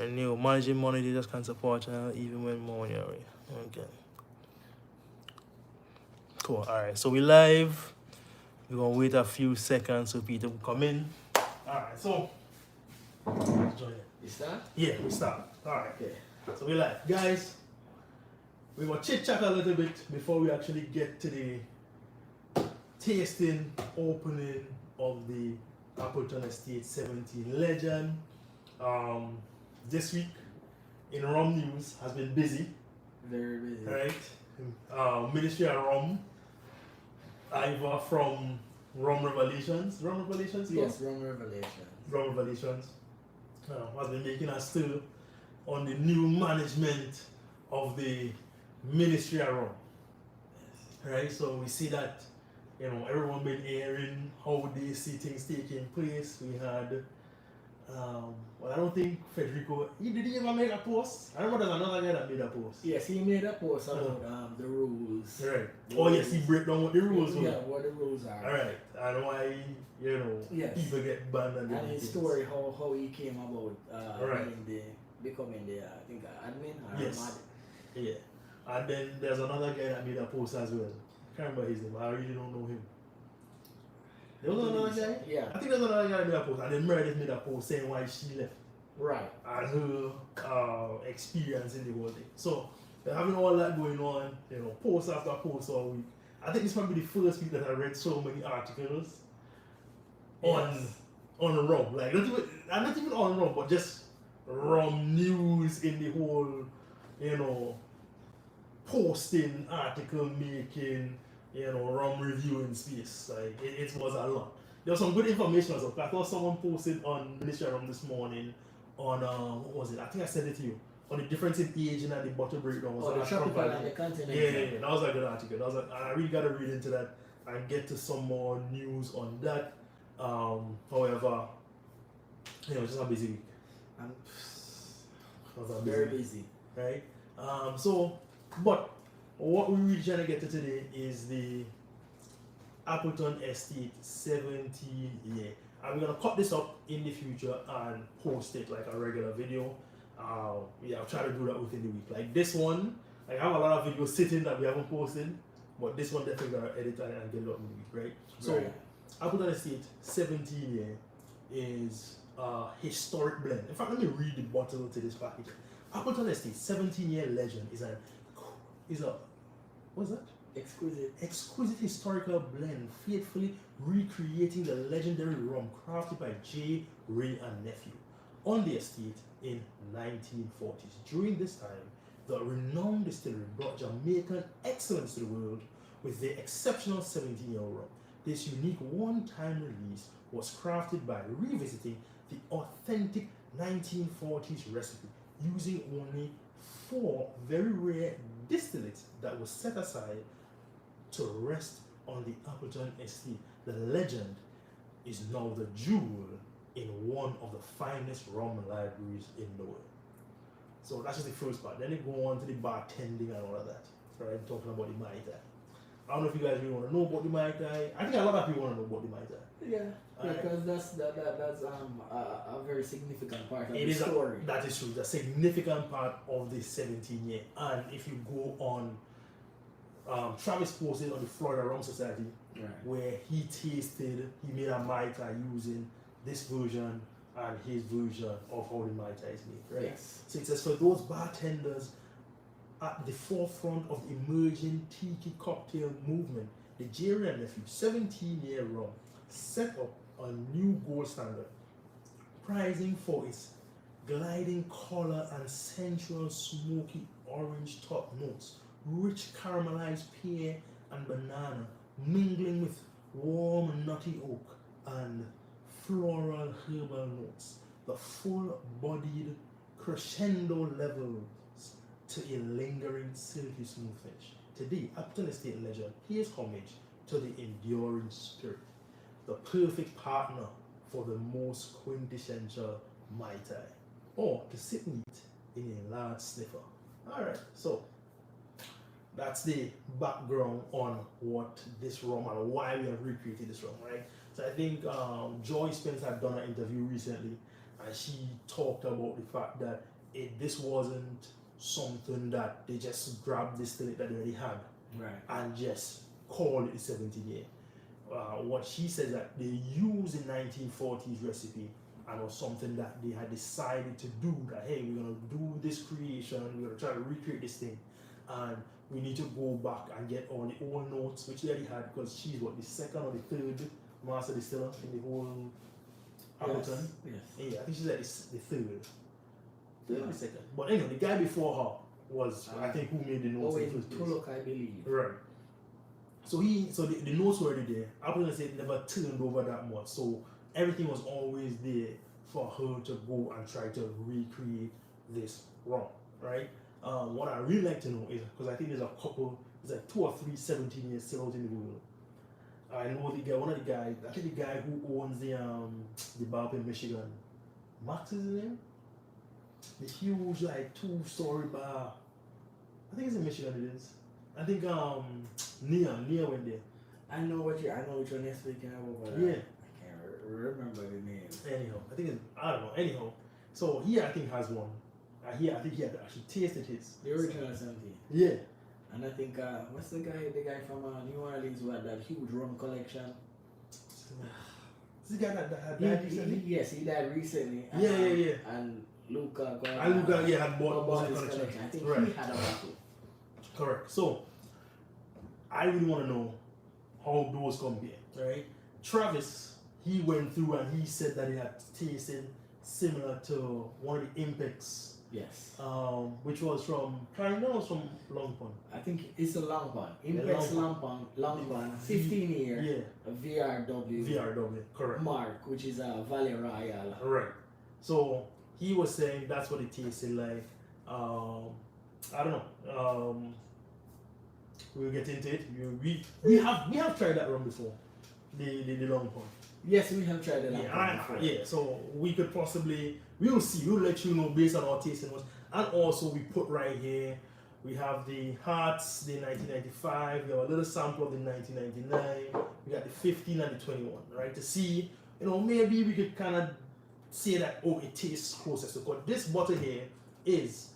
And you managing money, they just can't support even when more money away. Okay. Cool. Alright, so we live. We're gonna wait a few seconds so people come in. Alright, so let's join it. You start? Yeah, we start. Alright. Okay. So we live. Guys, we will chit chat a little bit before we actually get to the tasting opening of the Appleton Estate 17 Legend. This week in rum news has been busy. Very busy. Right? Ministry of Rum, either from Rum Revelations. Rum Revelations? Yes, Rum Revelations. Rum Revelations has been making a still on the new management of the Ministry of Rum. Yes. Right? So we see that, you know, everyone been airing how they see things taking place. We had well, I don't think Federico, did he ever make a post? I remember there's another guy that made a post. Yes, he made a post about the rules. Right. The Oh rules. yes, he break down what the rules were. Yeah, what the rules are. Alright. And why, you know, Yes. people get banned and And his story, how he came about Right. becoming the, I think, admin or Yes. mad. Yeah. And then there's another guy that made a post as well. Can't remember his name. I really don't know him. There was another guy? Yeah. I think there's another guy that made a post. And then Meredith made a post saying why she left. Right. And her experience in the whole thing. So they're having all that going on, you know, post after post all week. I think it's probably the first week that I read so many articles on rum. Like not even on rum, but just rum news in the whole, you know, posting, article making, you know, rum reviewing space. Like it was a lot. There was some good information as well. I thought someone posted on Ministry of Rum this morning on what was it? I think I sent it to you. On the difference in aging and the bottle breakdown. Oh, the tropical and the continental. Yeah, that was a good article. That was I really gotta read into that and get to some more news on that. However, you know, just a busy week. Very busy. Right? So, but what we're really trying to get to today is the Appleton Estate 17 year. And we're gonna cut this up in the future and post it like a regular video. Yeah, I'll try to do that within the week. Like this one, I have a lot of videos sitting that we haven't posted, but this one definitely gonna edit and get it up in the week, right? So, Right. Appleton Estate 17 year is a historic blend. In fact, let me read the bottle to this package. Appleton Estate 17 year legend is a what's that? Exquisite historical blend, faithfully recreating the legendary rum crafted by J. Ray and nephew on the estate in 1940s. During this time, the renowned distillery brought Jamaican excellence to the world with their exceptional 17-year-old rum. This unique one-time release was crafted by revisiting the authentic 1940s recipe using only 4 very rare distillates that were set aside to rest on the Appleton Estate. The legend is now the jewel in one of the finest rum libraries in the world. So that's just the first part. Then they go on to the bartending and all of that. Right? Talking about the Mai Tai. I don't know if you guys really want to know about the Mai Tai. I think a lot of people want to know about the Mai Tai. Yeah, because that's a very significant part of It the is story. That is true. It's a significant part of the 17 year. And if you go on, Travis posted on the Florida Rum Society, Right. where he made a Mai Tai using this version and his version of how the Mai Tai is made, right? Yes. So it says, for those bartenders at the forefront of the emerging tiki cocktail movement, the Jerry and Nephew 17-year rum set up a new gold standard, prizing for its gliding color and sensual smoky orange top notes, rich caramelized pear and banana, mingling with warm nutty oak and floral herbal notes. The full-bodied crescendo levels to a lingering silky smooth finish. Today, Appleton Estate Legend pays homage to the enduring spirit, the perfect partner for the most quintessential Mai Tai, or to sit neat in a large sniffer. Alright, so that's the background on what this rum and why we have recreated this rum, right? So I think Joy Spence had done an interview recently, and she talked about the fact that this wasn't something that they just grabbed this thing that they already had Right. and just call it a 17 year. What she says that they used the 1940s recipe and was something that they had decided to do, that hey, we're gonna do this creation, we're gonna try to recreate this thing, and we need to go back and get all the old notes which they already had, because she's what, the second or the third master distiller in the whole Appleton. Yes. Yeah, I think she's like the third. Yeah. Or the second. But anyway, the guy before her was I think who made the notes in the first place. Tulloch, I believe. Right. So the notes were already there. Appleton said never turned over that much. So everything was always there for her to go and try to recreate this rum, right? What I really like to know is, because I think there's like 2 or 3 17-year sailors in the world. I know the guy, one of the guys, I think the guy who owns the bar up in Michigan. Max is his name? The huge like 2-story bar. I think it's in Michigan it is. I think Nia went there. I know which one you're speaking about. Yeah. I can't remember the name. Anyhow, I don't know. Anyhow, so he I think has one. I think he had actually tasted his. The original 17. Yeah. And I think what's the guy from New Orleans who had that huge rum collection? This guy that died recently? Yes, he died recently. Yeah. And Luca had bought his collection. I think right. he had a bottle. Correct. So I really want to know how those compare, right? Travis, he went through and he said that he had tasted similar to one of the Impex. Yes. Which was from Long Pond. I think it's a long pond. Impex long pond, 15 year. Yeah. VRW. Correct. Mark, which is a Valley Royale. Right. So he was saying that's what it tasted like. I don't know. We'll get into it. We have tried that rum before. The Long Pond. Yes, we have tried it. Yeah, so we could possibly, we'll see, we'll let you know based on our tasting notes. And also we put right here, we have the Hearts, the 1995, we have a little sample of the 1999, we got the 15 and the 21, right? To see, maybe we could kind of say that, it tastes closer. So this bottle here is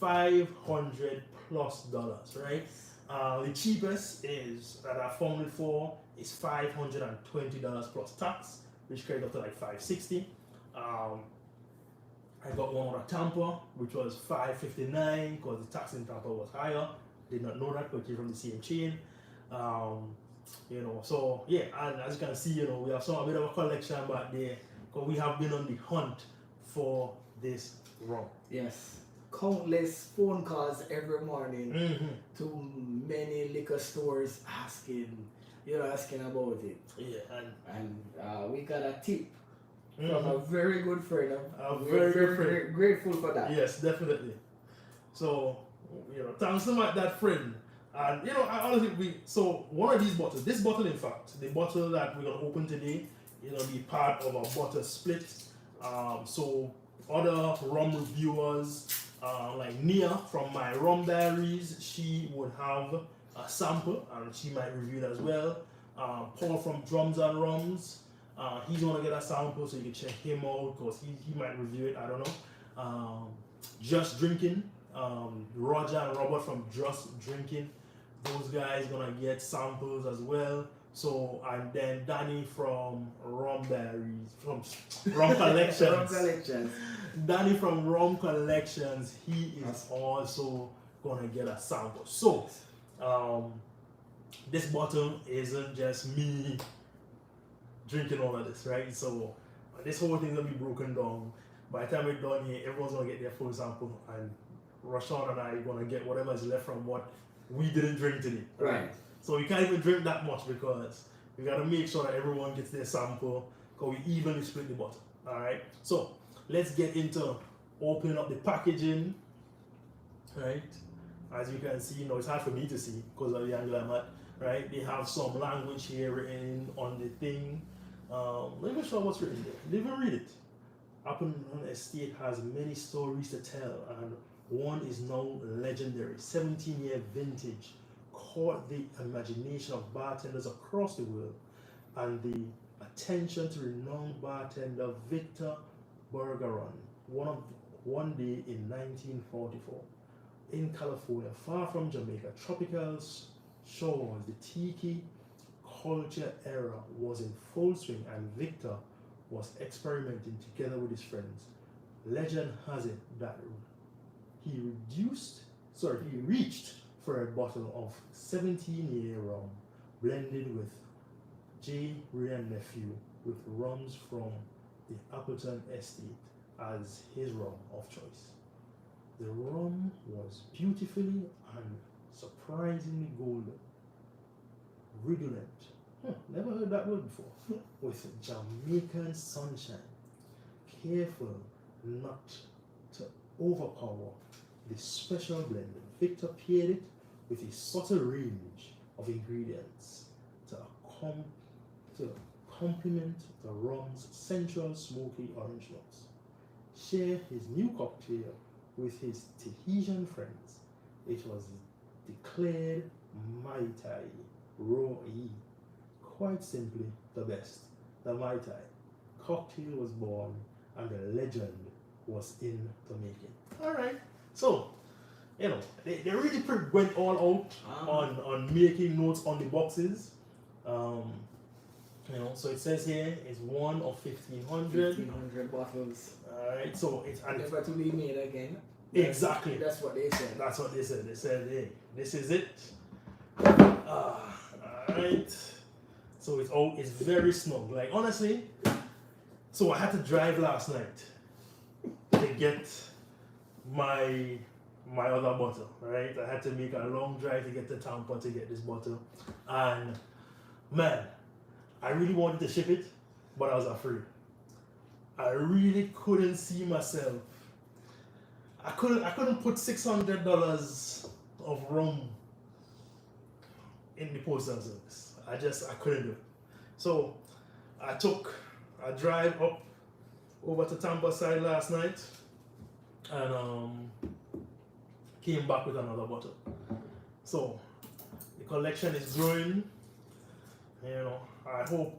$500 plus, right? The cheapest is that I found it for is $520 plus tax, which carried up to like $560. I got one on a Tampa, which was $559 because the tax in Tampa was higher. Did not know that, but it came from the same chain. So yeah, and as you can see, we have a bit of a collection back there because we have been on the hunt for this rum. Yes. Countless phone calls every morning to many liquor stores asking about it. Yeah, and we got a tip from a very good friend. Very good friend. Grateful for that. Yes, definitely. So, thanks to that friend. And I honestly, so one of these bottles, this bottle in fact, the bottle that we're gonna open today, be part of a bottle split. So other rum reviewers, like Nia from my rum diaries, she would have a sample and she might review it as well. Paul from Drums and Rums, he's gonna get a sample, so you can check him out because he might review it. I don't know. Just Drinking, Roger and Robert from Just Drinking, those guys gonna get samples as well. So, and then Danny from Rum Diaries, from Rum Collections. Rum Collections. Danny from Rum Collections, he is also gonna get a sample. So, this bottle isn't just me drinking all of this, right? So, this whole thing's gonna be broken down. By the time we're done here, everyone's gonna get their full sample, and Rashawn and I are gonna get whatever is left from what we didn't drink today. Right. So we can't even drink that much because we gotta make sure that everyone gets their sample because we evenly split the bottle. Alright. So let's get into opening up the packaging. Right. As you can see, it's hard for me to see because of the angle I'm at. Right. They have some language here written on the thing. Let me show what's written there. They even read it. Appleton Estate has many stories to tell, and one is now legendary. 17-year vintage caught the imagination of bartenders across the world, and the attention to renowned bartender Victor burger run. One day in 1944 in California, far from Jamaica, tropical shores, the tiki culture era was in full swing, and Victor was experimenting together with his friends. Legend has it that he reached for a bottle of 17-year rum blended with J. Ray and Nephew with rums from the Appleton estate as his rum of choice. The rum was beautifully and surprisingly golden, redolent. Never heard that word before. With Jamaican sunshine. Careful not to overpower the special blend. Victor paired it with a subtle range of ingredients to complement the rum's central smoky orange notes. Share his new cocktail with his Tahitian friends. It was declared Mai Tai Ro'i. Quite simply, the best. The Mai Tai cocktail was born, and the legend was in the making. Alright, so, they really went all out on making notes on the boxes. So it says here it's one of 1,500. 1,500 bottles. Alright, so it's never to be made again. Exactly. That's what they said. That's what they said. They said, hey, this is it. Alright. So it's very snug. Like, honestly, so I had to drive last night to get my other bottle, right? I had to make a long drive to get to Tampa to get this bottle. And man, I really wanted to ship it, but I was afraid. I really couldn't see myself. I couldn't put $600 of rum in the postal service. I couldn't do it. So I took a drive up over to Tampa side last night and came back with another bottle. So the collection is growing. I hope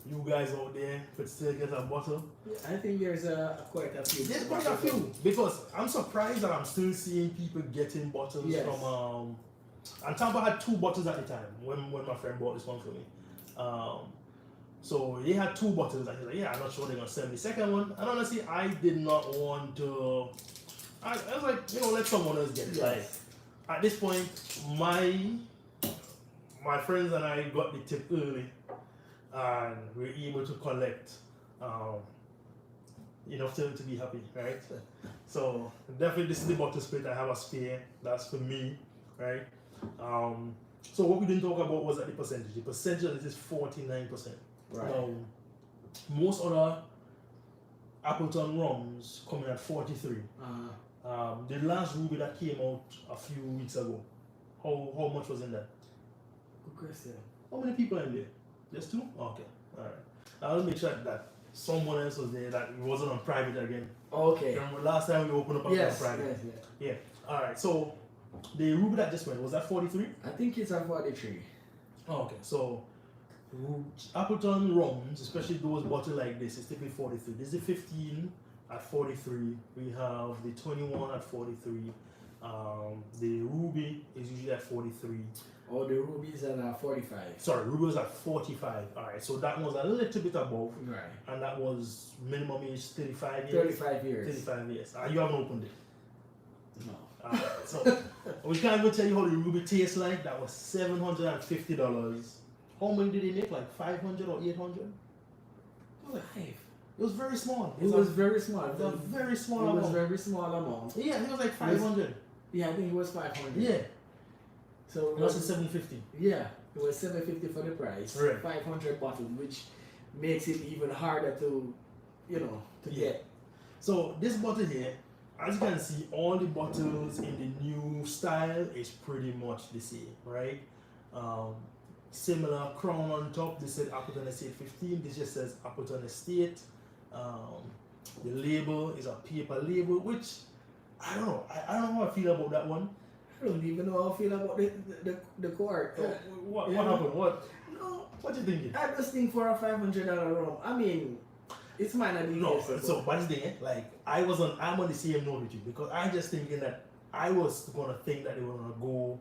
you guys out there could still get a bottle. I think there's quite a few. There's quite a few, because I'm surprised that I'm still seeing people getting bottles from and Tampa had 2 bottles at the time when my friend bought this one for me. So they had 2 bottles, and he's like, yeah, I'm not sure they're gonna sell me the second one. And honestly, I did not want to. I was like, let someone else get it. Yes. Like, at this point, my friends and I got the tip early, and we were able to collect enough to be happy, right? So definitely, this is the bottle split. I have a spare. That's for me, right? So what we didn't talk about was that the percentage. The percentage of this is 49%. Right. Most other Appleton rums come in at 43. The last ruby that came out a few weeks ago, how much was in that? Good question. How many people are in there? Just 2? Okay. Alright. I'll make sure that someone else was there, that it wasn't on private again. Okay. Remember last time we opened up on private? Yes. Yeah. Alright, so the ruby that just went, was that 43? I think it's a 43. Okay, so Appleton rums, especially those bottles like this, is typically 43. This is the 15 at 43. We have the 21 at 43. The ruby is usually at 43. Oh, the rubies are at 45. Sorry, ruby was at 45. Alright, so that was a little bit above. Right. And that was minimum age 35 years. 35 years. 35 years. You haven't opened it. No. So we can't even tell you how the ruby tastes like. That was $750. How many did they make? Like 500 or 800? Five. It was very small. It was very small. It was a very small It amount. was very small amount. Yeah, I think it was like 500. Yeah, I think it was 500. Yeah. So It was a 750. Yeah, it was 750 for the price. Right. 500 bottles, which makes it even harder to get. So this bottle here, as you can see, all the bottles in the new style is pretty much the same, right? Similar crown on top. This said Appleton Estate 15. This just says Appleton Estate. The label is a paper label, which I don't know. I don't know how I feel about that one. I don't even know how I feel about the quart. What happened? What? No, What you thinking? I just think for a $500 rum. I mean, It's might not be No, easier, so but the thing, like I'm on the same note with you because I'm just thinking that I was gonna think that they were gonna go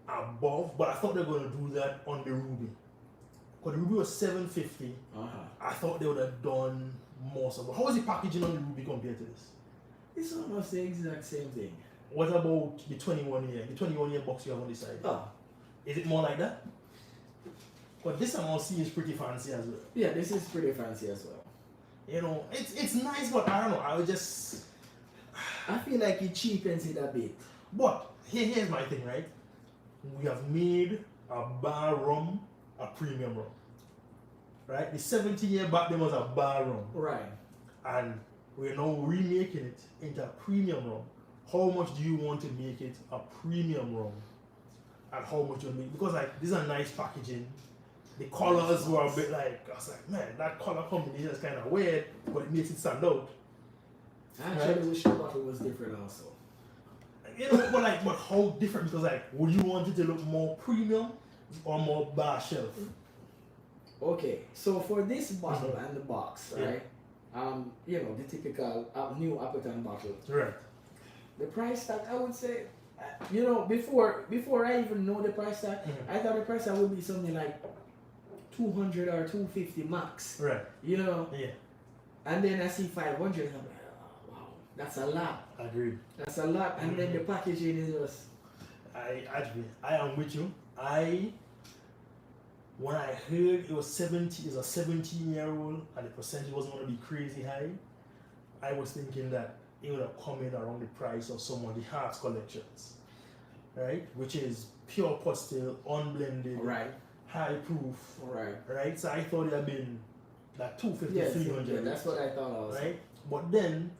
above, but I thought they were gonna do that on the Ruby. Because the Ruby was $750. I thought they would have done more. So how is the packaging on the Ruby compared to this? It's almost the exact same thing. What about the 21 year? The 21 year box you have on the side? Oh. Is it more like that? But this amount seems pretty fancy as well. Yeah, this is pretty fancy as well. You know, it's nice, but I don't know. I feel like it cheapens it a bit. But here's my thing, right? We have made a bar rum a premium rum. Right? The 70-year back then was a bar rum. Right. And we're now remaking it into a premium rum. How much do you want to make it a premium rum? And how much you make? Because like these are nice packaging. The colors were a bit like, I was like, man, that color combination is kind of weird, but it makes it stand out. I actually wish the bottle was different also. You know, but how different? Because like, would you want it to look more premium or more bar shelf? Okay, so for this bottle and the box, right? You know, the typical new Appleton bottle. Right. The price tag, I would say, you know, before I even know the price tag, I thought the price tag would be something like 200 or 250 max. Right. You know? Yeah. And then I see 500 and I'm like, oh, wow, that's a lot. Agreed. That's a lot. And then the packaging is just... I am with you. When I heard it was 70, it's a 17-year-old and the percentage wasn't going to be crazy high, I was thinking that it would have come in around the price of some of the Hearts collections, right? Which is pure pot still, unblended, right, high proof, right? So I thought it had been like 250, 300. Yeah, that's what I thought also. Right? But then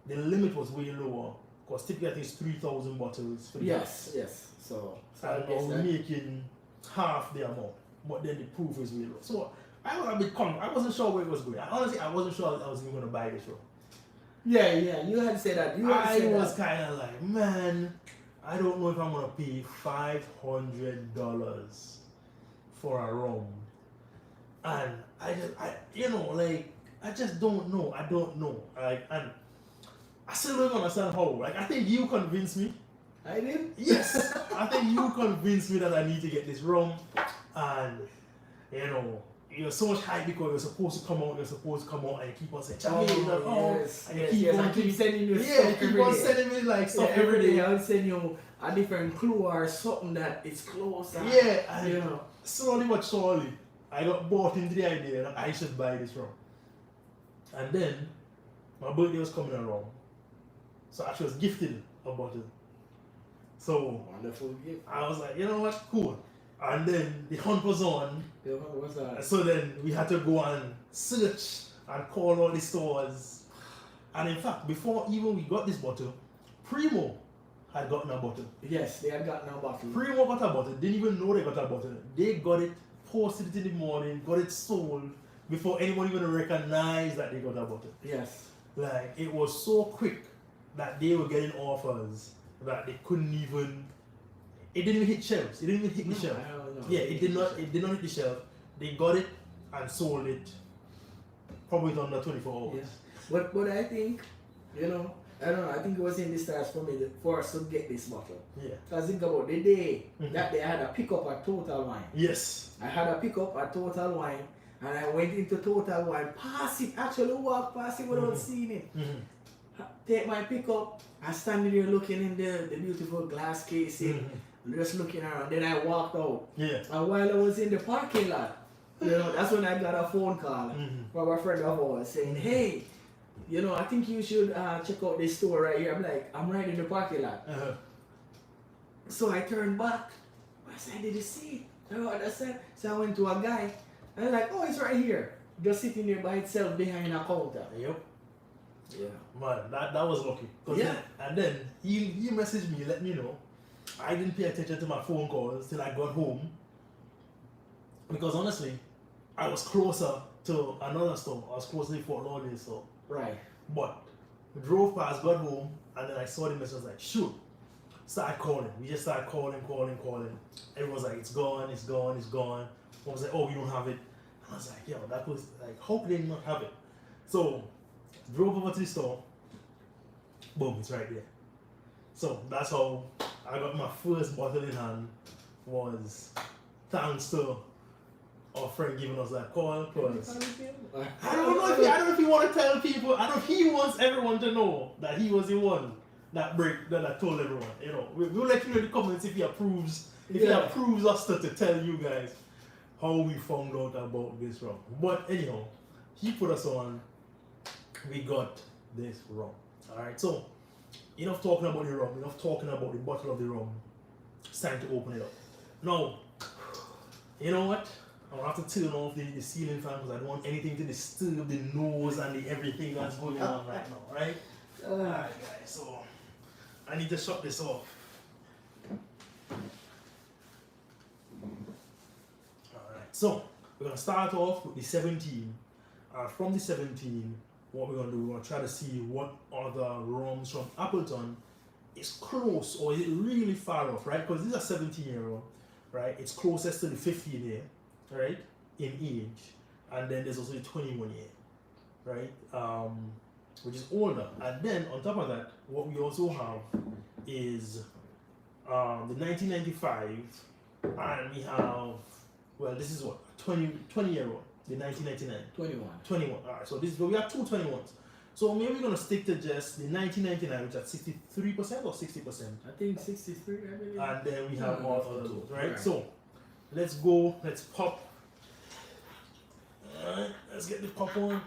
the limit was way lower because typically I think it's 3,000 bottles for the Yes. So and I now making half the amount, but then the proof is way low. So I was a bit I wasn't sure where it was going. Honestly, I wasn't sure I was even going to buy this rum. Yeah, you had said that. I was kind of like, man, I don't know if I'm going to pay $500 for a rum. And I just don't know. I don't know. And I still don't understand how. Like, I think you convinced me. I did? Yes. I think you convinced me that I need to get this rum. And, you're so much hype because you're supposed to come out, and you keep on saying, keep sending you stuff keep every on day. sending me like stuff every day. I would send you a different clue or something that it's close. And, slowly but surely, I got bought into the idea that I should buy this rum. And then, my birthday was coming along. So I actually was gifted a bottle. So, wonderful gift. I was like, you know what, cool. And then the hunt was on. What's that? So then we had to go and search and call all the stores. And in fact, before even we got this bottle, Primo had gotten a bottle. Yes, they had gotten a bottle. Primo got a bottle, didn't even know they got a bottle. They got it, posted it in the morning, got it sold before anyone even recognized that they got a bottle. Yes. Like, it was so quick that they were getting offers that they couldn't even... It didn't even hit shelves. It didn't even hit the shelf. Yeah, it did not hit the shelf. They got it and sold it probably under 24 hours. Yes. But I think, I don't know, I think it was in the stars for us to get this bottle. Yeah. Because think about the day that they had a pickup at Total Wine. Yes. I had a pickup at Total Wine and I went into Total Wine, actually walk past it without seeing it. Take my pickup, I standing there looking in the beautiful glass casing. Just looking around, then I walked out. Yeah. And while I was in the parking lot, that's when I got a phone call from a friend of ours saying, hey, I think you should check out this store right here. I'm like, I'm right in the parking lot. So I turned back. I said, did you see it? What I said? So I went to a guy. And I'm like, oh, it's right here. Just sitting there by itself behind a counter. Yep. Yeah. Man, that was lucky. Yeah. And then he messaged me, let me know. I didn't pay attention to my phone calls till I got home. Because honestly, I was closer to another store. I was closer to Fort Lauderdale store. Right. But we drove past, got home, and then I saw the message. I was like, shoot. Started calling. We just started calling. Everyone was like, it's gone. I was like, oh, we don't have it. And I was like, yo, that was like, how could they not have it? So, drove over to the store. Boom, it's right there. So that's how I got my first bottle in hand. Was thanks to our friend giving us that call. Cause I don't know if he want to tell people. I don't know if he wants everyone to know that he was the one that told everyone. You know, we'll let you know in the comments if he approves. If he approves us to tell you guys how we found out about this rum. But anyhow, he put us on. We got this rum. Alright, so enough talking about the rum, enough talking about the bottle of the rum. It's time to open it up. Now, you know what? I'll have to turn off the ceiling fan because I don't want anything to disturb the nose and the everything that's going on right now, right? Alright guys, so I need to shut this off. Alright, so we're gonna start off with the 17. From the 17, what we're gonna do, we're gonna try to see what other rums from Appleton is close or is it really far off, right? Because these are 17-year-old, right? It's closest to the 15 year, right? In age, and then there's also the 21 year, right? Which is older. And then on top of that, what we also have is the 1995, and we have, well, this is what 20-year-old. The 1999. 21. Alright, so we have two 21s. So maybe we're gonna stick to just the 1999, which is at 63% or 60%. I think 63, I believe. And then we have all other those, right? So let's go, let's pop. Alright, let's get the pop on.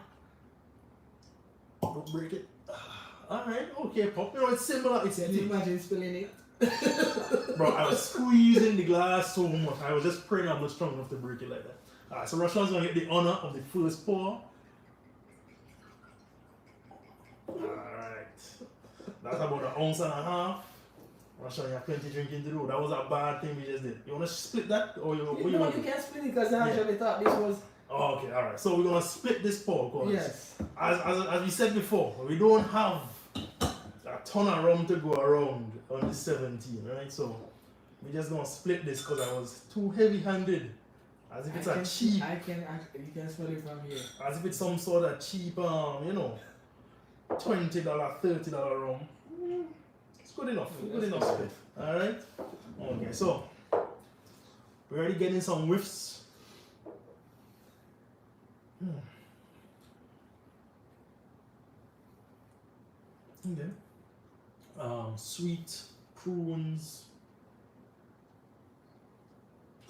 Don't break it. Alright, okay, pop. You know, it's similar. Can you imagine spilling it? Bro, I was squeezing the glass so much. I was just praying I'm not strong enough to break it like that. Alright, so Russian's gonna get the honor of the first pour. Alright. That's about an ounce and a half. Russian, you have plenty drinking to do. That was a bad thing we just did. You wanna split that? Or you can't split it because I actually thought this was. Oh, okay, alright. So we're gonna split this pour because yes. As we said before, we don't have a ton of rum to go around on this 17, right? So we just gonna split this because I was too heavy handed. As if it's cheap. You can smell it from here. As if it's some sort of cheap, you know, $20, $30 rum. It's good enough. Good enough split. Alright? Okay, so we're already getting some whiffs. Okay. Sweet, prunes,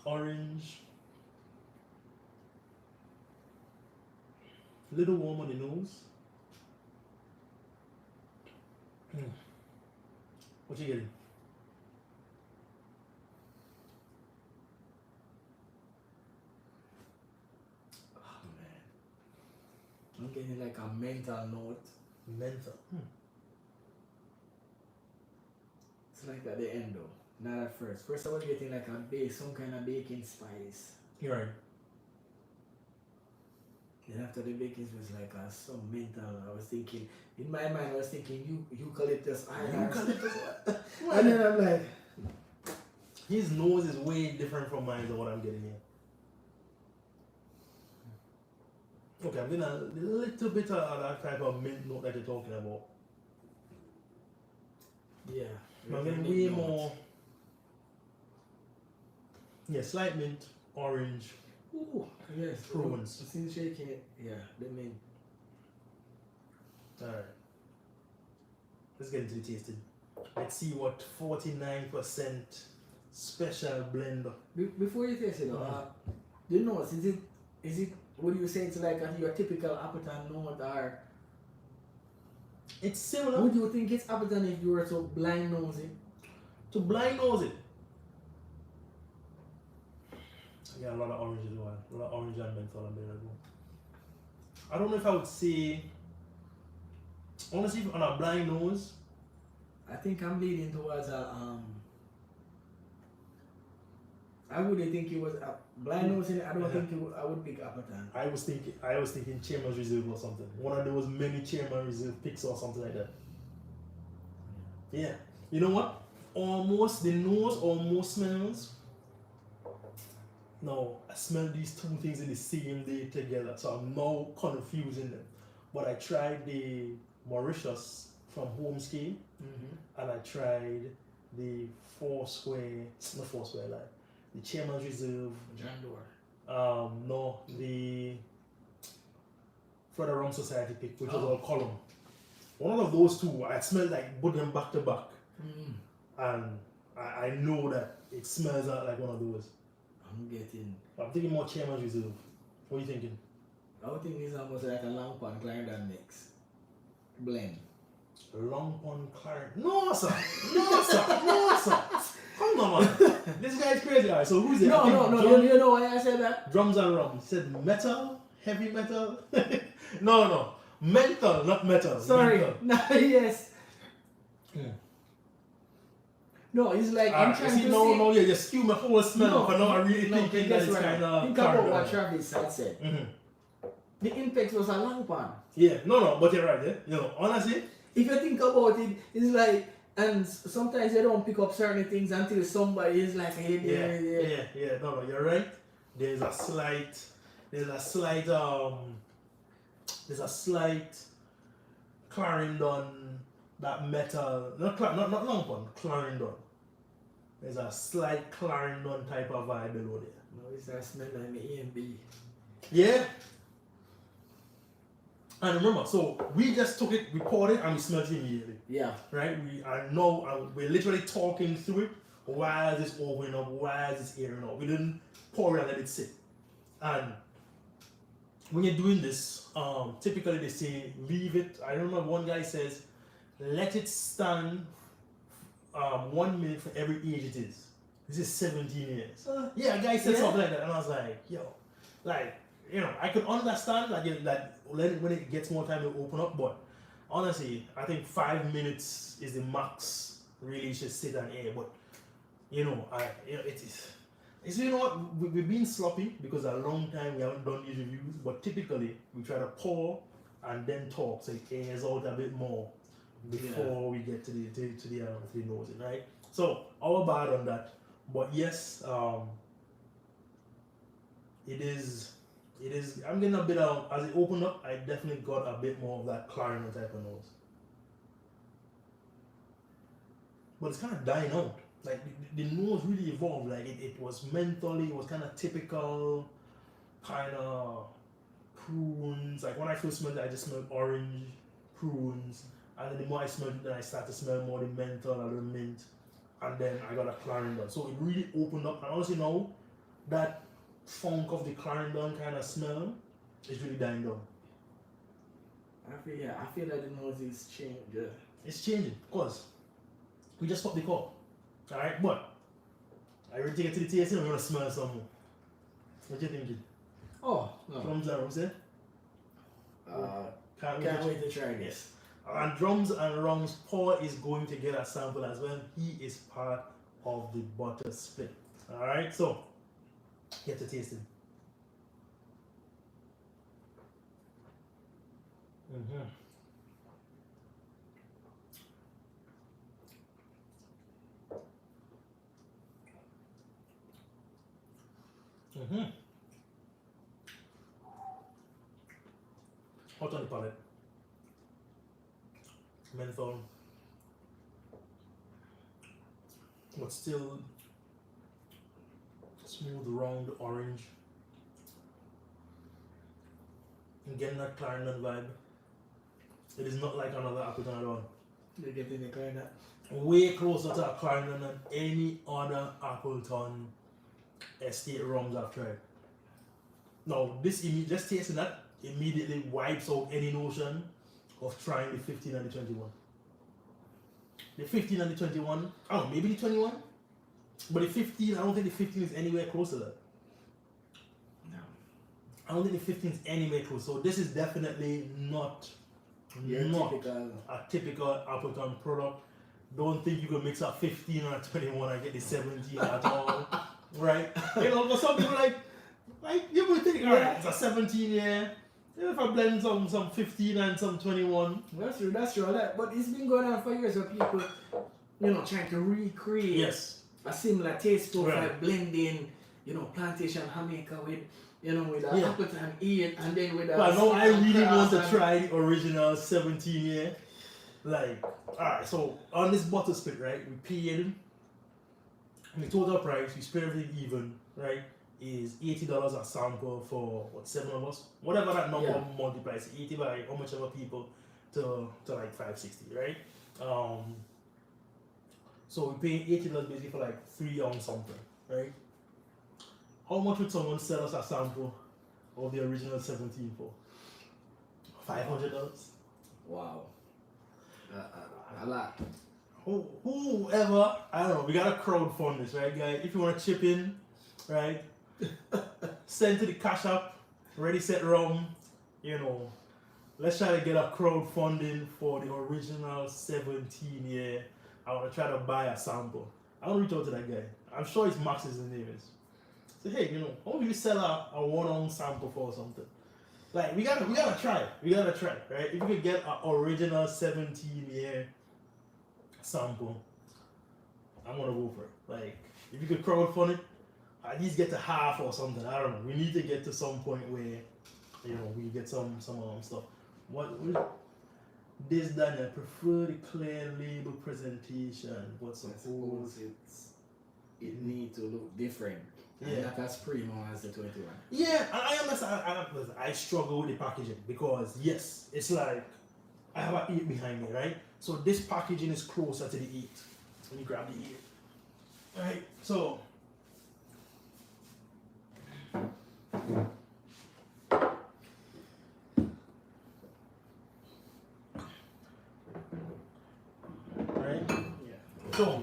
orange. A little warm on the nose. What you getting? Oh man. I'm getting like a mental note. Menthol. It's like at the end though, not at first. First I was getting like some kind of baking spice. You're right. Then after the baking was like some mental. I was thinking, in my mind I was thinking eucalyptus island. And then I'm like, his nose is way different from mine than what I'm getting here. Okay, I'm getting a little bit of that type of mint note that you're talking about. yeah. I'm getting way more. Yeah, slight mint, orange. Ooh, yes. Prunes. Since shaking it, yeah, the mint. Alright. Let's get into the tasting. Let's see what 49% special blend. Before you taste it, do you know, is it, would you say it's like your typical Appleton note or? It's similar. Would you think it's Appleton if you were to blind nose it? To blind nose it. I got a lot of orange as well. A lot of orange and menthol and there as well. I don't know if I would say, honestly, on a blind nose, I think I'm leaning towards I wouldn't think it was a blind nose in it. I don't think I would pick Appleton. I was thinking Chairman's Reserve or something. One of those many Chairman's Reserve picks or something like that. Yeah. You know what? Almost the nose almost smells. No, I smell these two things in the same day together, so I'm now confusing them. but I tried the Mauritius from Home Scheme, and I tried the the Chairman's Reserve. No, the Florida Rum Society pick, which was all column. One of those two, I smelled like put them back to back, and I know that it smells like one of those. I'm thinking more Chairman's Reserve. What are you thinking? I would think it's almost like a long pan Clarendon mix blend. Long Pond Clarendon? No, sir. No, sir. No, sir. Come on, man. This guy is crazy. Right? So who's it? No. You know why I said that? Drums and rum. He said metal, heavy metal. No. Mental, not metal. Sorry. Mental. No, yes. No, it's like I'm trying to No, you skew my whole smell. But now I really think that it's kind of. Think about what Travis had said. The Impex was a long pan. Yeah, no, but you're right. Yeah? You know, honestly, if you think about it, it's like, and sometimes you don't pick up certain things until somebody is like, hey, yeah. No, you're right. There's a slight Clarendon, that metal, not long pond, Clarendon. There's a slight Clarendon type of vibe below there. No, it's that smell like me E&B. Yeah. And remember, so we just took it, we poured it, and we smelled it immediately. Yeah. Right? We're literally talking through it. Why is this opening up? Why is this airing up? We didn't pour it and let it sit. And when you're doing this, typically they say leave it. I remember one guy says, let it stand 1 minute for every age it is. This is 17 years. Yeah, a guy said something like that, and I was like, I could understand that when it gets more time to open up, but honestly, I think 5 minutes is the max. Really, should sit and air. But it's you know what, we've been sloppy because a long time we haven't done these reviews. But typically, we try to pour and then talk, so it airs out a bit more before we get to the nosing, right? So our bad on that. But yes, it is. I'm getting a bit of, as it opened up, I definitely got a bit more of that Clarendon type of nose. But it's kind of dying out. Like the nose really evolved. Like it was mentally, it was kind of typical, kind of prunes. Like when I first smelled it, I just smelled orange, prunes. And then the more I smelled it, then I started to smell more the menthol, a little mint. And then I got a Clarendon. So it really opened up. And honestly now, that funk of the Clarendon kind of smell is really dying down. I feel like the nose is changing. It's changing, of course. We just popped the cork. Alright, but I already take it to the tasting, I'm gonna smell some more. What you thinking? Oh, no. Drums and rums, Can't wait to try this. And drums and rums, Paul is going to get a sample as well. He is part of the butter split. Alright, so get to tasting. Hot on the palate. Menthol. But still smooth, round, orange. And getting that Clarendon vibe. It is not like another Appleton at all. You're getting the Clarendon. Way closer to a Clarendon than any other Appleton estate rums I've tried. Now, just tasting that immediately wipes out any notion of trying the 15 and the 21. The 15 and the 21, I don't know, maybe the 21? But the 15, I don't think the 15 is anywhere close to that. No. I don't think the 15 is anywhere close. So this is definitely not a typical Appleton product. Don't think you can mix up 15 or 21 and get the 17 at all. Right? But some people like you would think, alright, it's a 17 year. If I blend some 15 and some 21. That's true. But it's been going on for years where people, trying to recreate a similar taste profile, blending, plantation Jamaica with, you know, with the Yeah. Appleton 8 and then with the. But no, I really want to and- try the original 17 year. Like, alright, so on this bottle split, right, we paid, and the total price, we split everything even, right, is $80 a sample for, what, 7 of us? Whatever that number Yeah. multiplies, 80 by how much ever people to like 560, right? So we pay $80 basically for like 3 ounce something, right? How much would someone sell us a sample of the original 17 for? $500? Wow. A lot. Whoever, I don't know, we gotta crowdfund this, right, guys? If you wanna chip in, right, send to the Cash App, Ready Set Rum, you know, let's try to get a crowdfunding for the original 17 year. I wanna try to buy a sample. I wanna reach out to that guy. I'm sure it's Max his name is. Say, hey, you know, how do you sell a 1 ounce sample for or something? Like, we gotta try, right? If you could get an original 17 year sample, I'm gonna go for it. Like, if you could crowdfund it, at least get to half or something. I don't know. We need to get to some point where, you know, we get some stuff. What this Daniel prefer the clear label presentation, but I suppose suppose it need to look different. Yeah. And not as premium as the 21. yeah, I understand. I struggle with the packaging because yes, it's like I have an 8 behind me, right? So this packaging is closer to the 8. Let me grab the 8. Right? So right? Yeah. So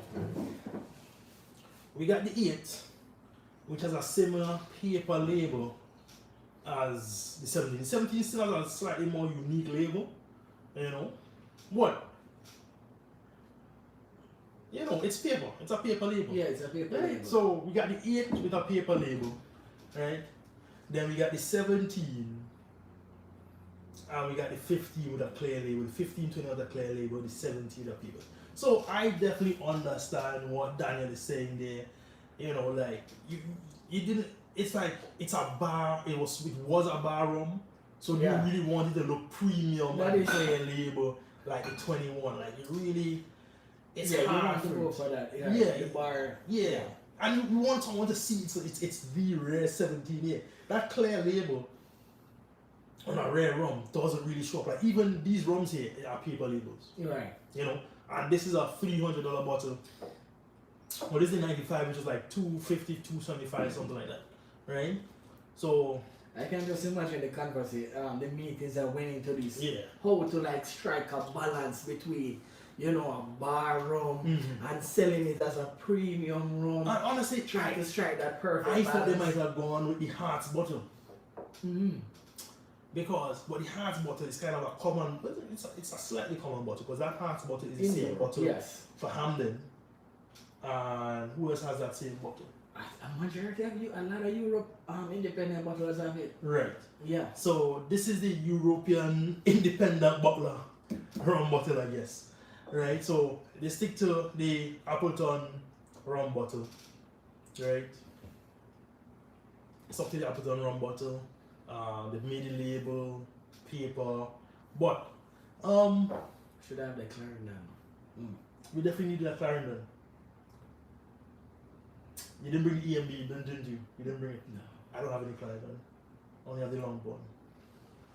we got the 8, which has a similar paper label as the 17. The 17 still has a slightly more unique label, you know. What? You know, it's paper. It's a paper label. Yeah, it's a paper Right? label. So we got the 8 with a paper label, right? Then we got the 17, and we got the 15 with a clear label. The 15, 20 with a clear label, the 17 with a paper. So I definitely understand what Daniel is saying there. You know, like you didn't. It's like it's a bar. It was a bar rum. So Yeah. you really wanted to look premium That and is- clear label like the 21. Like you really. It's yeah, you hard want to for go it. for that. Yeah, Yeah. the bar. Yeah. And you want someone to see it's the rare 17 year. That clear label on a rare rum doesn't really show up. Like even these rums here are paper labels. Right. You know? And this is a $300 bottle. Well, this is the 95, which is like $250, $275, something like that. Right? So I can just imagine the conversation, the meetings that went into this. yeah. How to like strike a balance between, you know, a bar rum Mhm. and selling it as a premium rum. And honestly, Try to strike that perfect I thought they balance. might have gone with the Hearts bottle. Mhm. But the Hearts bottle is kind of a common, it's a slightly common bottle because that Hearts bottle is the In same Europe, bottle yes. for Hamden. And who else has that same bottle? A majority of a lot of Europe independent bottlers have it. Right. Yeah. So this is the European independent bottler rum bottle, I guess. Right. So they stick to the Appleton rum bottle. Right. It's up to the Appleton rum bottle. They've made the label, paper, but Should have the Clarendon. we definitely need that Clarendon. You didn't bring the EMB, didn't you? You didn't bring it. No. I don't have any Clarendon. I only have the Longbourn.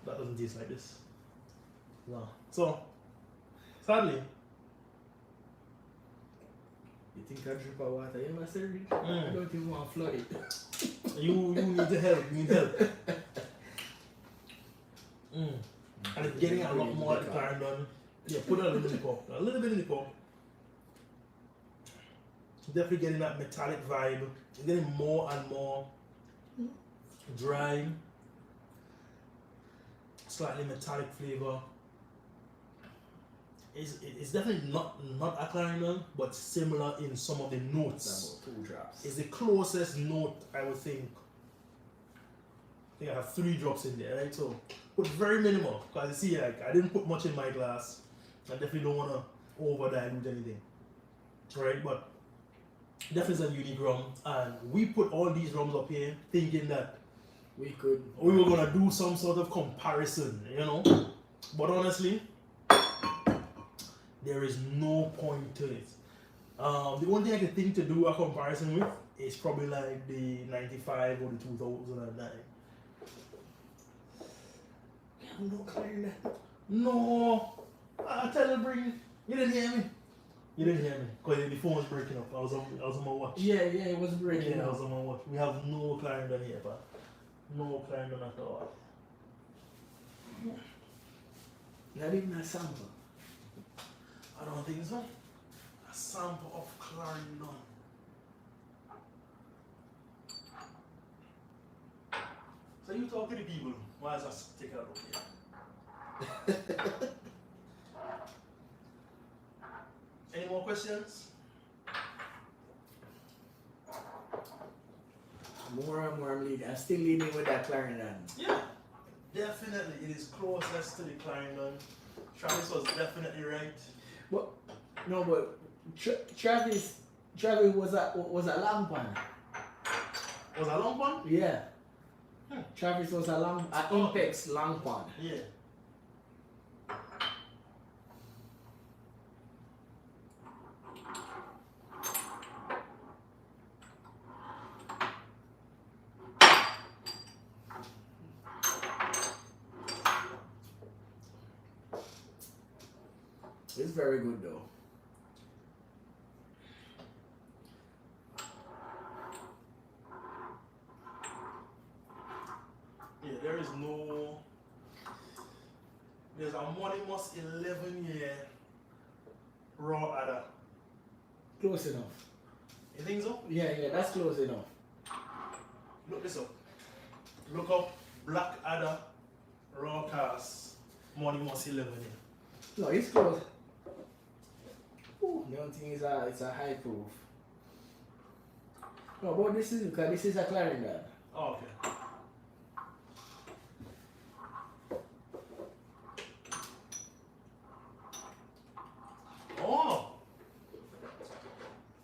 That doesn't taste like this. No. So, sadly, You think a drip of water, you must serve it? Mm. I don't even want to flood it. you need to help. You need help. And it's getting a lot more like Clarendon. Yeah, put a little bit in the cup. A little bit in the cup. Definitely getting that metallic vibe. It's getting more and more dry. Slightly metallic flavor. It's definitely not a Clarendon, but similar in some of the notes. About 2 drops. It's the closest note I would think. I think I have 3 drops in there, right? So, but very minimal. Because you see, like, I didn't put much in my glass. I definitely don't want to over dilute anything. Right? But definitely is a unique rum. And we put all these rums up here thinking that we could. We were gonna do some sort of comparison, you know. But honestly, there is no point to it. The only thing I could think to do a comparison with is probably like the 95 or the 2009. I'm not clearing that. No, I tell you, bring. You didn't hear me. You didn't hear me because the phone was breaking up. I was on my watch. Yeah, it was breaking Yeah, I up. was on my watch. We have no Clarendon here, but no Clarendon at all. Not even a sample. I don't think so. A sample of Clarendon. So you talk to the people. Why is that take out over here? Any more questions? More and more I'm still leading with that Clarendon. Yeah, definitely. It is closest to the Clarendon. Travis was definitely right. But no, but Travis was a long one. Was a long one? Yeah. Hmm. Travis was a Impex long one. Yeah. It's very good though. Yeah, there's a Monimus 11-year raw adder. Close enough. You think so? Yeah, that's close enough. Look this up. Look up Black Adder raw cast Monimus 11-year. No, it's close. Ooh, the only thing is it's a high proof. No, but this is because this is a Clarendon. Oh, okay. Oh!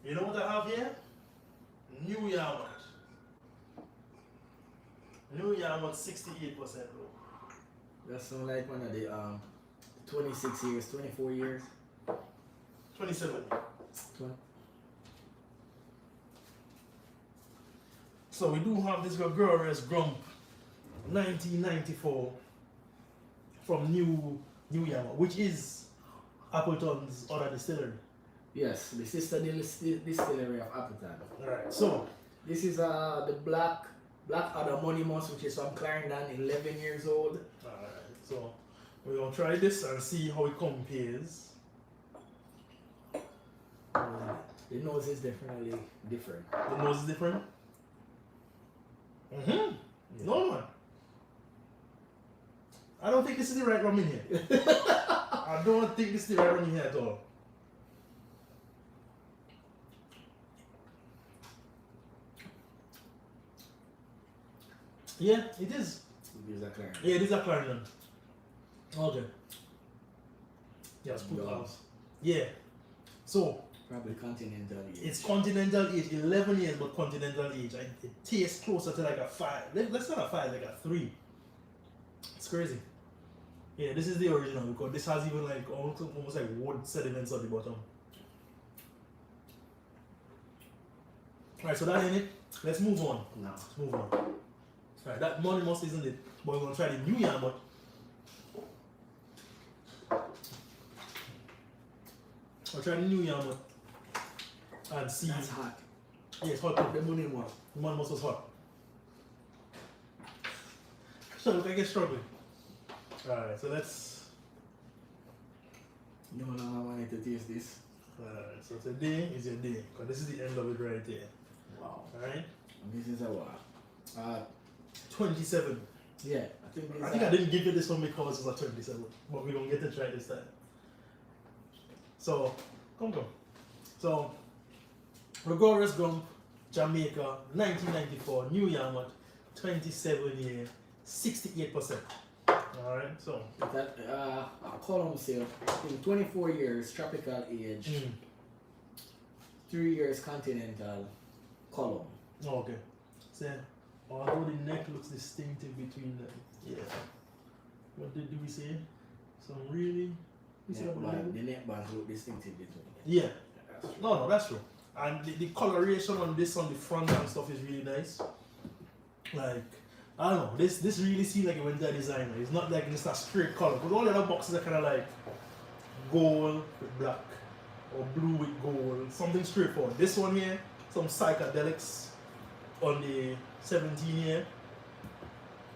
You know what I have here? New Yarmouth. New Yarmouth 68% low. That sounds like one of the 26 years, 24 years. 27. 20. So we do have this Gregorius Grump 1994 from New Yarmouth, which is Appleton's other distillery. Yes, the sister distillery of Appleton. Alright, so This is the Black Adder Monimus, which is from Clarendon, 11 years old. alright, so we're gonna try this and see how it compares. The nose is definitely different. The nose is different. Yeah. No man. I don't think this is the right rum in here. I don't think this is the right rum in here at all. Yeah, it is. It is a Clarendon. Yeah, it is a Clarendon. Okay. Yes, put Yeah. house. Yeah. So Probably continental age. it's continental age, 11 years, but continental age. It tastes closer to like a 5. Let's not a 5, like a 3. It's crazy. Yeah, this is the original because this has even like almost like wood sediments on the bottom. Alright, so that ain't it. Let's move on. No. Let's move on. Alright, that Monimus isn't it. But we're gonna try the New Yarmouth. I'll try the New Yarmouth and see. That's hot. Yeah, it's hot too. The Monimus. The Monimus was hot. So look like it's struggling. Alright, so let's. No, I wanted to taste this. Alright, so today is your day. Because this is the end of it right there. Wow. Alright? This is a what? 27. Yeah, I think this I think I didn't give you this one because it was a 27. But we're going to get to try this time. So, come. So, Gregorius Grump, Jamaica, 1994, New Yarmouth, 27 year, 68%. Alright, so. that column sale, in 24 years tropical age, 3 years continental column. Okay. So, Although the neck looks distinctive between them. Yeah. What did we say? Some really. The neck bands look distinctive between them. Yeah. No, that's true. And the coloration on this on the front and stuff is really nice. Like, I don't know, this really seems like it went to a designer. It's not like just a straight color. Because all the other boxes are kind of like gold with black or blue with gold, something straightforward. This one here, some psychedelics on the 17 here.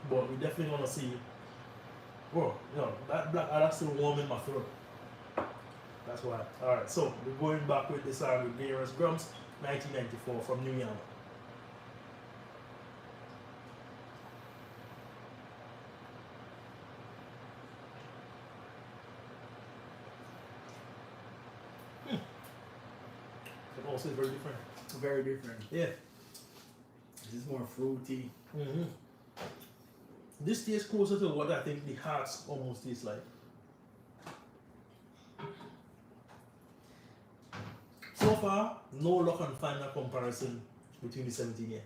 But we definitely want to see, bro, you know, that black that's still warm in my throat. That's why. Alright, so we're going back with this with Gayros Grums, 1994 from New York. It also is very different. Very different. Yeah. This is more fruity. Mm-hmm. This tastes closer to what I think the Hearts almost tastes like. So far, no luck on finding a comparison between the 17 year.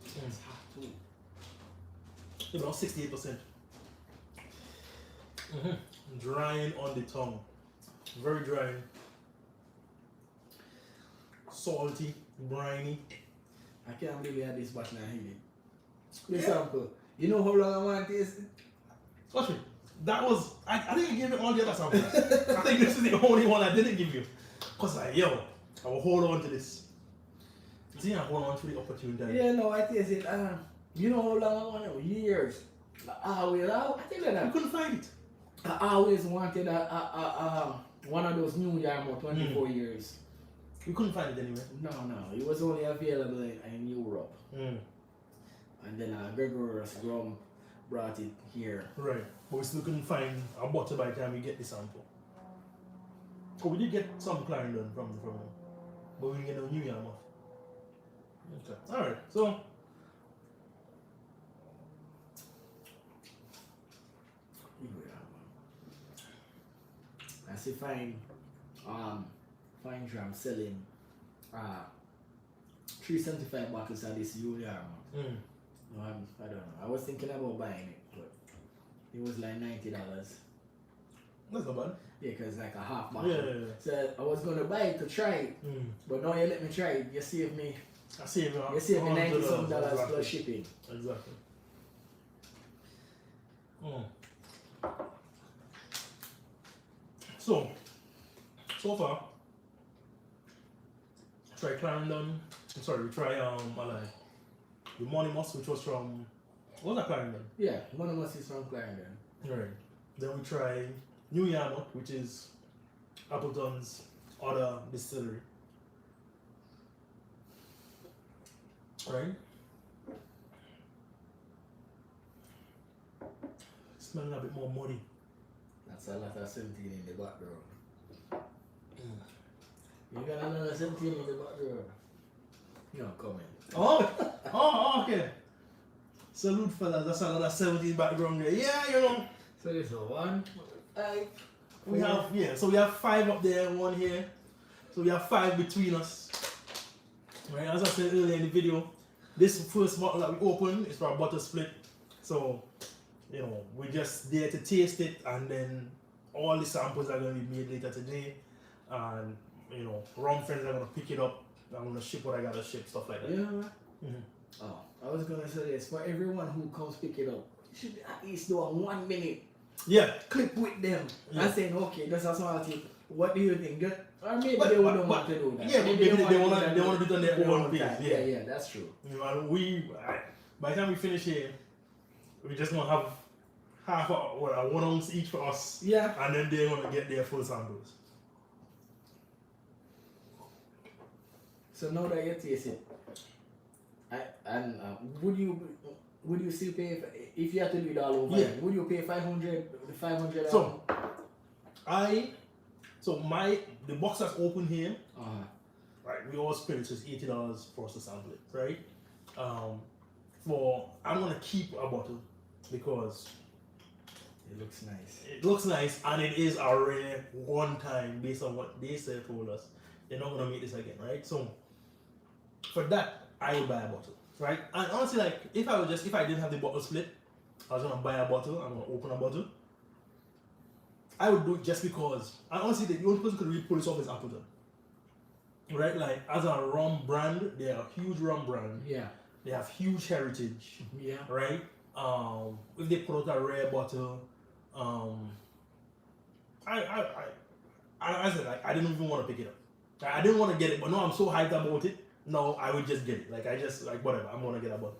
It's hot too. About 68%. Drying on the tongue. Very drying. Salty, briny. I can't believe I had this batch and I hate it. This sample. You know how long I want this? Watch me. That was, I didn't give you all the other samples. I think this is the only one I didn't give you. Because like, yo, I will hold on to this. See, I hold on to the opportunity. Yeah, no, I taste it. You know how long I want it? Years. I think like I that. couldn't find it. I always wanted one of those New York 24 years. You couldn't find it anywhere. No, it was only available in Europe. And then Gregorius Grum brought it here. Right. But we still couldn't find a bottle by the time we get the sample. So we did get some Clarendon from but we didn't get no New York. Okay. Alright, so I see fine drum selling 375 bottles of this Julia. No, I don't know. I was thinking about buying it, but it was like $90. that's not bad. Yeah, because like a half bottle. Yeah. So I was gonna buy it to try it, but now you let me try it. You save me. I see it. You save me $90 exactly. plus shipping. Exactly. So far, try Clarendon. I'm sorry, we try the Monimus, which was from, what was that Clarendon? Yeah, one of us is from Clarendon. Right. Then we try New Yarmouth, which is Appleton's other distillery. Right? Smelling a bit more muddy. That's a lot of 17 in the background. You got another 17 in the background. No comment. Oh, okay. Salute fellas, that's another 17 background there. Yeah, you know. So this is 1, 5. We have, so we have 5 up there and 1 here. So we have 5 between us. Right, as I said earlier in the video, this first bottle that we opened is for a butter split. So, you know, we're just there to taste it, and then all the samples are going to be made later today. And, you know, rum friends are going to pick it up. I'm going to ship what I got to ship, stuff like that. Yeah. Oh, I was going to say this. For everyone who comes pick it up, you should at least do a 1 minute clip with them and saying, okay, that's a small tip. What do you think? Or maybe they wouldn't want to do that. Yeah, maybe they want to do it on their own pace. Yeah, that's true. You know, by the time we finish here, we're just going to have half 1 ounce each for us. Yeah. And then they're going to get their full samples. So now that you taste it, would you still pay if you had to do it all over? Yeah. Would you pay 500? The box that's open here, Uh-huh. right? We all spirits is $80 for us to sample it, right? I'm gonna keep a bottle because It looks nice. It looks nice, and it is a rare one time based on what they said told us. They're not gonna make this again, right? So for that, I would buy a bottle, right? And honestly, like if I didn't have the bottle split, I was gonna buy a bottle. I'm gonna open a bottle. I would do it just because. And honestly, the only person who could really pull this off is Appleton, right? Like as a rum brand, they are a huge rum brand. Yeah. They have huge heritage. Yeah. Right? If they put out a rare bottle, I said like I didn't even want to pick it up. I didn't want to get it, but no, I'm so hyped about it. No, I would just get it. Like I just like whatever. I'm gonna get a bottle,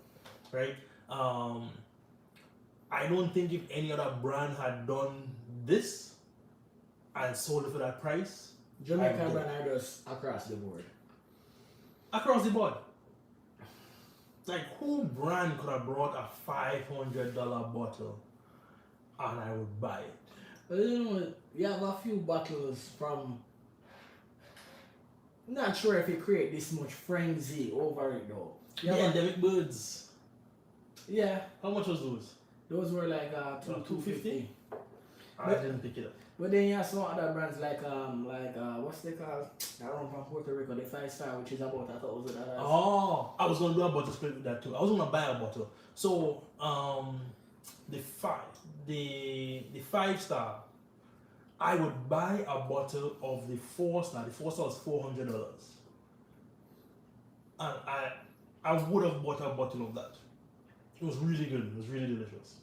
right? I don't think if any other brand had done this and sold it for that price, Jamaican brand are just across the board. Across the board. Like who brand could have brought a $500 bottle and I would buy it? But you know, you have a few bottles from. Not sure if you create this much frenzy over it though. The endemic birds. Yeah. How much was those? Those were like $250. I didn't pick it up. But then you have some other brands like what's they called? That one from Puerto Rico, the 5-star, which is about $1,000. Oh, I was gonna do a bottle split with that too. I was gonna buy a bottle. So the 5-star, I would buy a bottle of the 4-star. The 4-star was $400, and I would have bought a bottle of that. It was really good. It was really delicious,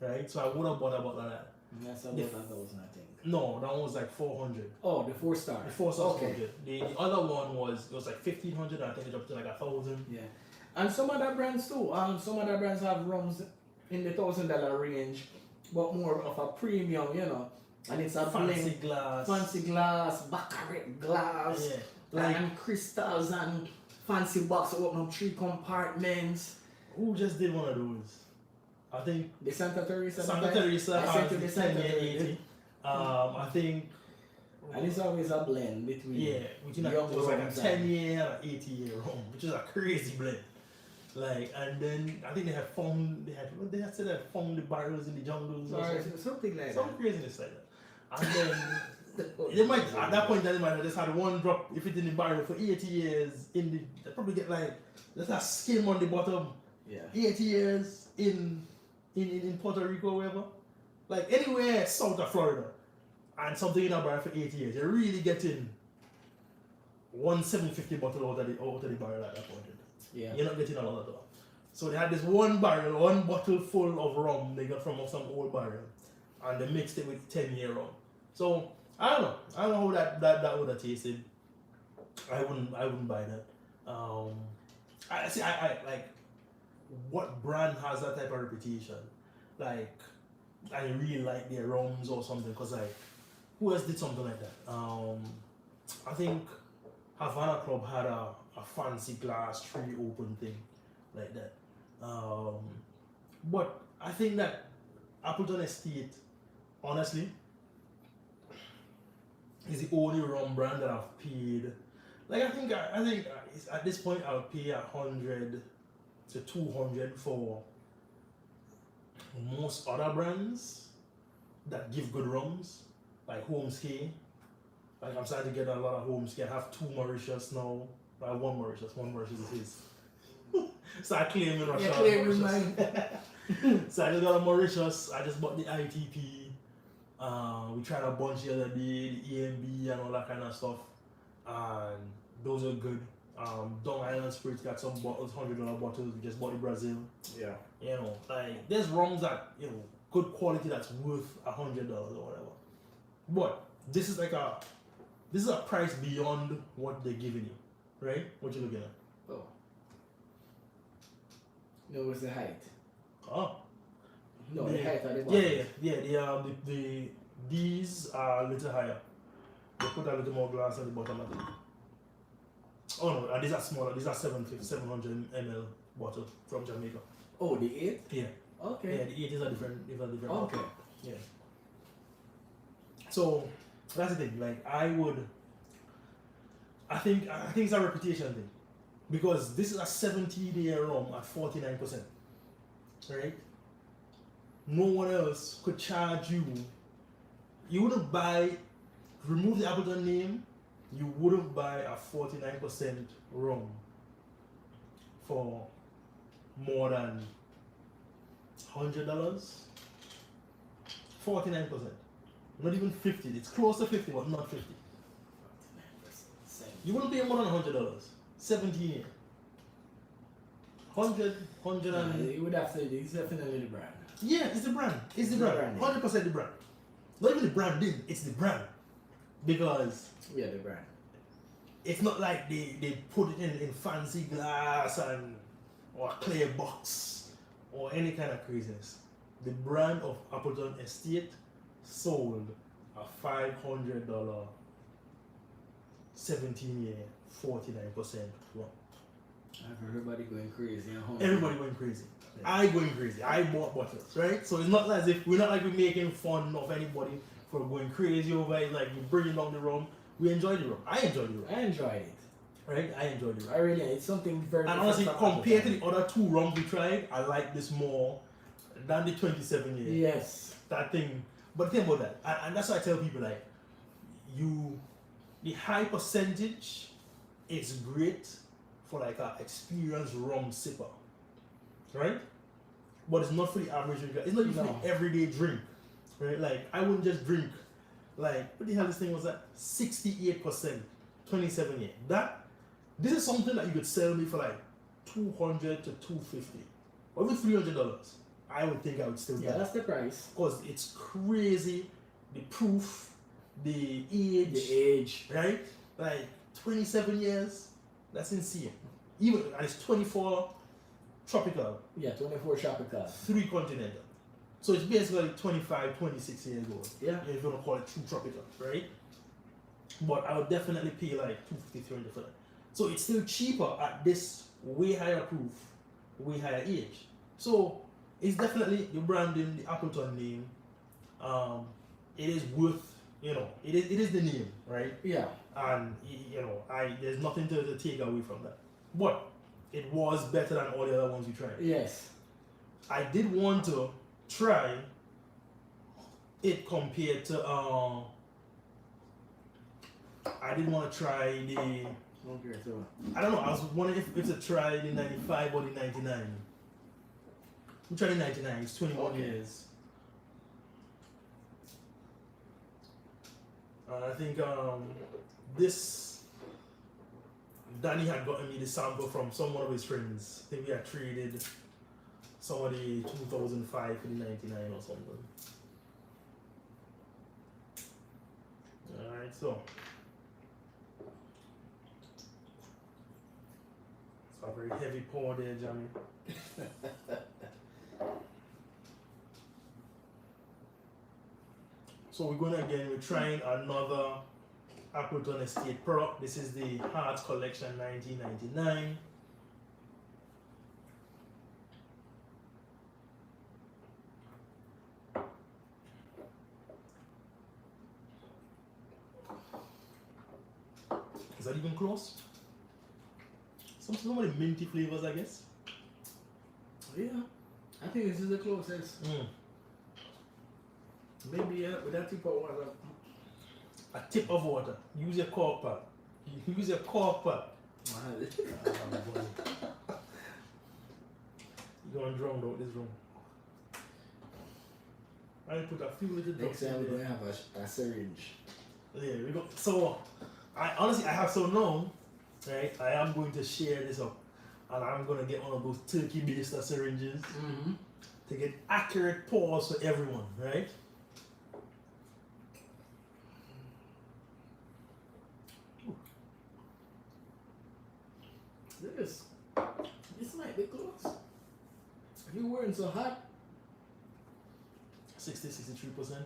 right? So I would have bought a bottle of that. That's about 1,000, I think. No, that one was like 400. Oh, the 4-star. The 4-star was okay. 400. The other one was like 1,500. I think it up to like 1,000. Yeah, and some other brands too. Some other brands have rums in the $1,000 range, but more of a premium, you know. And it's a Fancy glass. fancy glass, baccarat glass, Yeah. and crystals and fancy box open up 3 compartments. Who just did one of those? I think The Santa Teresa. Santa Teresa I has said to the the Santa 10 year Teresa. 80. I think. And it's always a blend between. Yeah, between it was like a 10 year and an 80 year rum, which is a crazy blend. Like, and then I think they had found the barrels in the jungles or Something like some craziness like that. And then they might at that point they might have just had one drop if it's in the barrel for 80 years they probably get like just a skim on the bottom. Yeah. 80 years in Puerto Rico or wherever. Like anywhere south of Florida. And something in a barrel for 80 years. You're really getting 1,750 bottle out of the barrel at that point. Yeah. You're not getting a lot of that. So they had this one bottle full of rum they got from some old barrel. And they mixed it with 10-year rum. So I don't know how that would have tasted. I wouldn't buy that. I like what brand has that type of reputation? Like I really like their rums or something because like who else did something like that? I think Havana Club had a fancy glass tree open thing like that. But I think that Appleton Estate, honestly, is the only rum brand that I've paid. Like I think at this point I'll pay 100 to 200 for most other brands that give good rums, like Homestay. Like I'm starting to get a lot of Homestay. I have 2 Mauritius now. I have one Mauritius is his. So I claiming Russia. Yeah, claiming mine. So I just got a Mauritius. I just bought the ITP. We tried a bunch the other day, the EMB and all that kind of stuff. And those are good. Dung Island Spirits got some bottles, $100 bottles. We just bought in Brazil. Yeah. You know, like there's rums that good quality that's worth $100 or whatever. But this is a price beyond what they're giving you, right? What you looking at? Oh. No, it's the height. Oh. No, the height of the bottle. Yeah. These are a little higher. They put a little more glass at the bottom of it. Oh no, these are smaller. These are 700 ml bottle from Jamaica. Oh, the 8? Yeah. Okay. Yeah, the 8 is a different Okay. bottle. Yeah. So that's the thing. Like I think it's a reputation thing. Because this is a 17-year rum at 49%. Right? no one else could charge you. You wouldn't buy, remove the Appleton name, you wouldn't buy a 49% rum for more than $100. 49%. Not even 50. It's close to 50, but not 50. You wouldn't pay more than $100. 17 years. 100 and... You would have to, it's definitely the brand. Yeah, it's the brand. It's the brand. 100% the brand. Not even the branding, it's the brand. Because... Yeah, the brand. It's not like they put it in fancy glass and or a clear box or any kind of craziness. The brand of Appleton Estate sold a $500 17-year 49% rum. Everybody going crazy. Everybody going crazy. Yeah. I going crazy. I bought bottles, right? So it's not as if we're not like we're making fun of anybody for going crazy over it. Like we're bringing down the rum. We enjoy the rum. I enjoy the rum. I enjoyed it. Right? I enjoyed the rum. I really, it's something very. And honestly, compared to the other two rums we tried, I like this more than the 27 year. Yes. That thing. But think about that. And that's why I tell people like, the high percentage is great for like an experienced rum sipper. Right? But it's not for the average drinker. It's not even for the everyday drink. Right? Like I wouldn't just drink like what the hell this thing was at? 68%, 27 year. This is something that you could sell me for like $200 to $250 or even $300. I would think I would still get. Yeah, that's the price. Because it's crazy, the proof, the age, right? Like 27 years, that's insane. Even and it's 24 tropical. Yeah, 24 tropical. 3 continental. So it's basically 25, 26 years old. Yeah. If you want to call it true tropical, right? But I would definitely pay like $250, $300 for that. So it's still cheaper at this way higher proof, way higher age. So it's definitely the branding, the Appleton name. It is worth, it is the name, right? Yeah. And there's nothing to take away from that. But it was better than all the other ones we tried. Yes. I did want to try it compared to I did want to try the Okay, so I don't know, I was wondering if to try the 95 or the 99. We tried the 99, it's 21 years. I think this Danny had gotten me the sample from some one of his friends. I think we had traded some of the 2005 for the 99 or something. Alright, so it's a very heavy pour there, Johnny. So we're going again, we're trying another Appleton Estate product. This is the Heart Collection 1999. Is that even close? Some of the minty flavors, I guess. yeah, I think this is the closest. Maybe with that tip of water. A tip of water. Use your cork pad. Use your cork pad. You're going to drown out this room. I put a few little drops. Next time we're going to have a syringe. Yeah, we go. So, I have some now, right? I am going to share this up. And I'm going to get one of those turkey-based syringes to get accurate pours for everyone, right? This might be close. If you weren't so hot. 63%.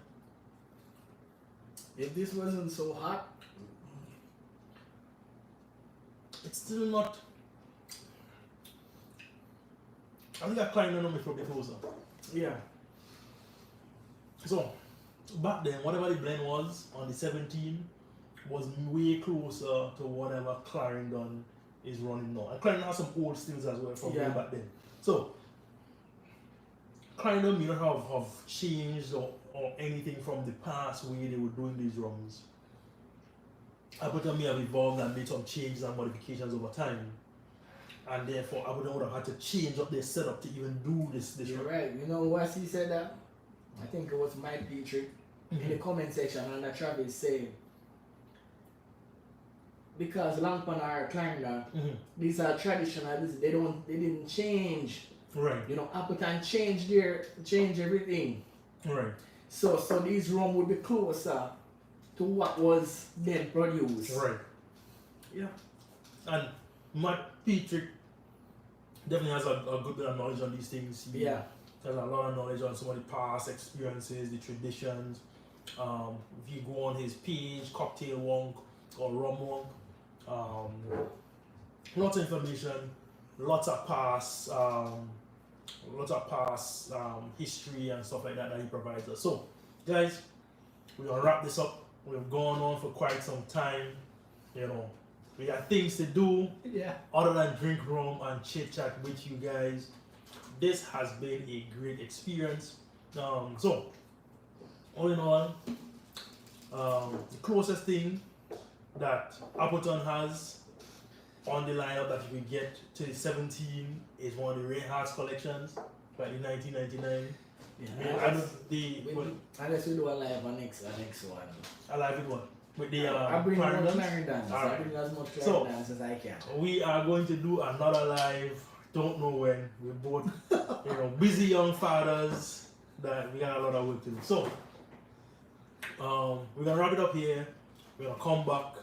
If this wasn't so hot, it's still not. I think I climbed on me for a bit closer. yeah. So, back then, whatever the blend was on the 17 was way closer to whatever Clarendon is running now. And Clarendon has some old stills as well from way back then. So, Clarendon may not have changed or anything from the past way they were doing these rums. Appleton may have evolved and made some changes and modifications over time. And therefore Appleton would have had to change up their setup to even do this You're rum. right. You know what he said that? I think it was Mike Petrie in the comment section, and Travis said, because Langpan are Clarendon, these are traditional. They didn't change. Right. You know, Appleton changed everything. Right. So these rum would be closer to what was then produced. Right. Yeah. And Matt Petrie definitely has a good bit of knowledge on these things. He has a lot of knowledge on some of the past experiences, the traditions. If you go on his page, Cocktail Wonk or Rum Wonk, lots of information, lots of past history and stuff like that he provides us. So, guys, we're gonna wrap this up. We've gone on for quite some time. You know, we got things to do other than drink rum and chit chat with you guys. This has been a great experience. So, all in all, the closest thing that Appleton has on the lineup that you can get to the 17 is one of the Reinhardt's collections by the 1999. Unless we do a live on next one. A live with what? With the I bring more Clarendons? Clarendons. Alright. I bring as much Clarendons as I can. We are going to do another live. Don't know when. We're both, busy young fathers that we got a lot of work to do. So, we're gonna wrap it up here. We're gonna come back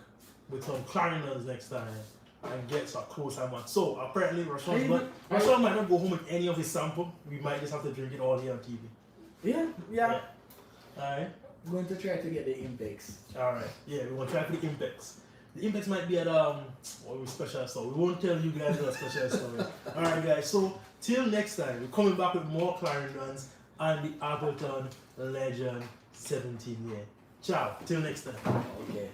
with some Clarendons next time and get some closer one. So apparently, Rashawn might not go home with any of his sample. We might just have to drink it all here on TV. Yeah. Alright. I'm going to try to get the Impex. Alright. Yeah, we're gonna try for the Impex. The Impex might be at special store. We won't tell you guys what special store. Alright guys, so till next time, we're coming back with more Clarendons and the Appleton Legend 17 year. Ciao, till next time. Okay.